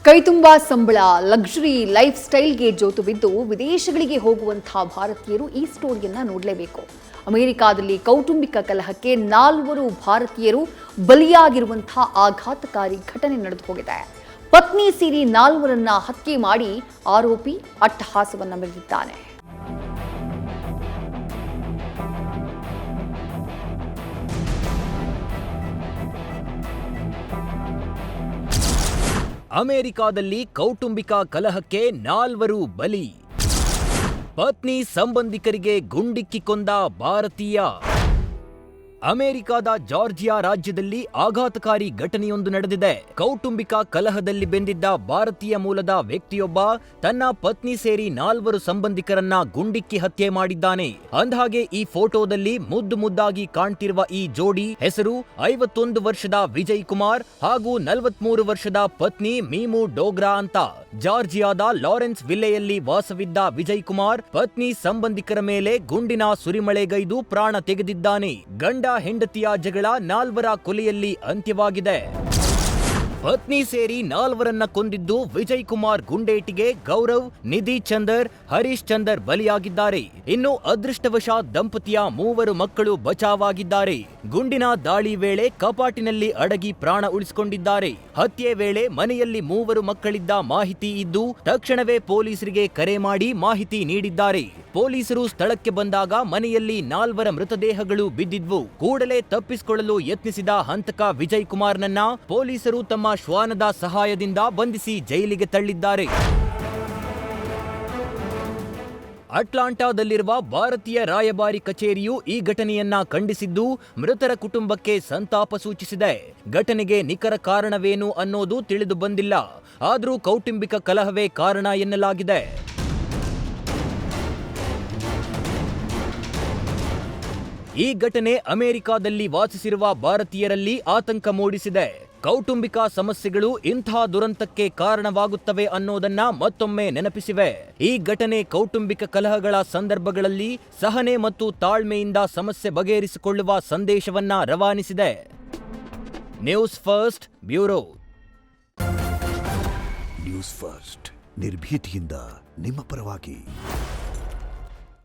ಕೈತುಂಬಾ ಸಂಬಳ luxury life ಸ್ಟೈಲ್ಗೆ ಜೋತು ಬಿದ್ದು ವಿದೇಶಗಳಿಗೆ ಹೋಗುವಂತಹ ಭಾರತೀಯರು ಈ ಸ್ಟೋರಿಯನ್ನ ನೋಡಲೇಬೇಕು. ಅಮೆರಿಕಾದಲ್ಲಿ ಕೌಟುಂಬಿಕ ಕಲಹಕ್ಕೆ 4 ಭಾರತೀಯರು ಬಲಿಯಾಗಿರುವಂತಹ ಆಘಾತಕಾರಿ ಘಟನೆ ನಡೆದು ಹೋಗಿದೆ. ಪತ್ನಿ ಸೇರಿ 4ರನ್ನ ಹತ್ಯೆ ಮಾಡಿ ಆರೋಪಿ ಅಟ್ಟಹಾಸವನ್ನ ಮೆರೆದಿದ್ದಾನೆ. ಅಮೆರಿಕಾದಲ್ಲಿ ಕೌಟುಂಬಿಕ ಕಲಹಕ್ಕೆ 4 ಬಲಿ. ಪತ್ನಿ ಸಂಬಂಧಿಕರಿಗೆ ಗುಂಡಿಕ್ಕಿ ಕೊಂದ ಭಾರತೀಯ. ಅಮೆರಿಕಾದ ಜಾರ್ಜಿಯಾ ರಾಜ್ಯದಲ್ಲಿ ಆಘಾತಕಾರಿ ಘಟನೆಯೊಂದು ನಡೆದಿದೆ. ಕೌಟುಂಬಿಕ ಕಲಹದಲ್ಲಿ ಬೆಂದಿದ್ದ ಭಾರತೀಯ ಮೂಲದ ವ್ಯಕ್ತಿಯೊಬ್ಬ ತನ್ನ ಪತ್ನಿ ಸೇರಿ 4 ಸಂಬಂಧಿಕರನ್ನ ಗುಂಡಿಕ್ಕಿ ಹತ್ಯೆ ಮಾಡಿದ್ದಾನೆ. ಅಂದ್ಹಾಗೆ ಈ ಫೋಟೋದಲ್ಲಿ ಮುದ್ದಾಗಿ ಕಾಣ್ತಿರುವ ಈ ಜೋಡಿ ಹೆಸರು 51 ವರ್ಷದ ವಿಜಯ್ ಕುಮಾರ್ ಹಾಗೂ 43 ವರ್ಷದ ಪತ್ನಿ ಮೀಮು ಡೋಗ್ರಾ ಅಂತ. ಜಾರ್ಜಿಯಾದ ಲಾರೆನ್ಸ್ ವಿಲ್ಲೆಯಲ್ಲಿ ವಾಸವಿದ್ದ ವಿಜಯ್ ಕುಮಾರ್ ಪತ್ನಿ ಸಂಬಂಧಿಕರ ಮೇಲೆ ಗುಂಡಿನ ಸುರಿಮಳೆಗೈದು ಪ್ರಾಣ ತೆಗೆದಿದ್ದಾನೆ. ಗಂಡ ಹೆಂಡತಿಯ ಜಗಳ 4ರ ಕೊಲೆಯಲ್ಲಿ ಅಂತ್ಯವಾಗಿದೆ. ಪತ್ನಿ ಸೇರಿ 4ರನ್ನ ಕೊಂದಿದ್ದು ವಿಜಯ್ ಕುಮಾರ್ ಗುಂಡೇಟಿಗೆ ಗೌರವ್, ನಿಧಿ ಚಂದರ್, ಹರೀಶ್ ಚಂದರ್ ಬಲಿಯಾಗಿದ್ದಾರೆ. ಇನ್ನು ಅದೃಷ್ಟವಶಾತ್ ದಂಪತಿಯ 3 ಮಕ್ಕಳು ಬಚಾವಾಗಿದ್ದಾರೆ. ಗುಂಡಿನ ದಾಳಿ ವೇಳೆ ಕಪಾಟಿನಲ್ಲಿ ಅಡಗಿ ಪ್ರಾಣ ಉಳಿಸಿಕೊಂಡಿದ್ದಾರೆ. ಹತ್ಯೆ ವೇಳೆ ಮನೆಯಲ್ಲಿ 3 ಮಕ್ಕಳಿದ್ದ ಮಾಹಿತಿ ಇದ್ದು ತಕ್ಷಣವೇ ಪೊಲೀಸರಿಗೆ ಕರೆ ಮಾಡಿ ಮಾಹಿತಿ ನೀಡಿದ್ದಾರೆ. ಪೊಲೀಸರು ಸ್ಥಳಕ್ಕೆ ಬಂದಾಗ ಮನೆಯಲ್ಲಿ 4ರ ಮೃತದೇಹಗಳು ಬಿದ್ದಿದ್ವು. ಕೂಡಲೇ ತಪ್ಪಿಸಿಕೊಳ್ಳಲು ಯತ್ನಿಸಿದ ಹಂತಕ ವಿಜಯ್ ಕುಮಾರ್ನನ್ನ ಪೊಲೀಸರು ತಮ್ಮ ಶ್ವಾನದ ಸಹಾಯದಿಂದ ಬಂಧಿಸಿ ಜೈಲಿಗೆ ತಳ್ಳಿದ್ದಾರೆ. ಅಟ್ಲಾಂಟಾದಲ್ಲಿರುವ ಭಾರತೀಯ ರಾಯಭಾರಿ ಕಚೇರಿಯು ಈ ಘಟನೆಯನ್ನ ಖಂಡಿಸಿದ್ದು ಮೃತರ ಕುಟುಂಬಕ್ಕೆ ಸಂತಾಪ ಸೂಚಿಸಿದೆ. ಘಟನೆಗೆ ನಿಖರ ಕಾರಣವೇನು ಅನ್ನೋದು ತಿಳಿದು ಬಂದಿಲ್ಲ. ಆದರೂ ಕೌಟುಂಬಿಕ ಕಲಹವೇ ಕಾರಣ ಎನ್ನಲಾಗಿದೆ. ಈ ಘಟನೆ ಅಮೆರಿಕಾದಲ್ಲಿ ವಾಸಿಸಿರುವ ಭಾರತೀಯರಲ್ಲಿ ಆತಂಕ ಮೂಡಿಸಿದೆ. ಕೌಟುಂಬಿಕ ಸಮಸ್ಯೆಗಳು ಇಂಥ ದುರಂತಕ್ಕೆ ಕಾರಣವಾಗುತ್ತವೆ ಅನ್ನೋದನ್ನ ಮತ್ತೊಮ್ಮೆ ನೆನಪಿಸಿವೆ. ಈ ಘಟನೆ ಕೌಟುಂಬಿಕ ಕಲಹಗಳ ಸಂದರ್ಭಗಳಲ್ಲಿ ಸಹನೆ ಮತ್ತು ತಾಳ್ಮೆಯಿಂದ ಸಮಸ್ಯೆ ಬಗೆಹರಿಸಿಕೊಳ್ಳುವ ಸಂದೇಶವನ್ನ ರವಾನಿಸಿದೆ. News first bureau. News first ನಿರ್ಭೀತಿಯಿಂದ ನಿಮ್ಮ ಪರವಾಗಿ.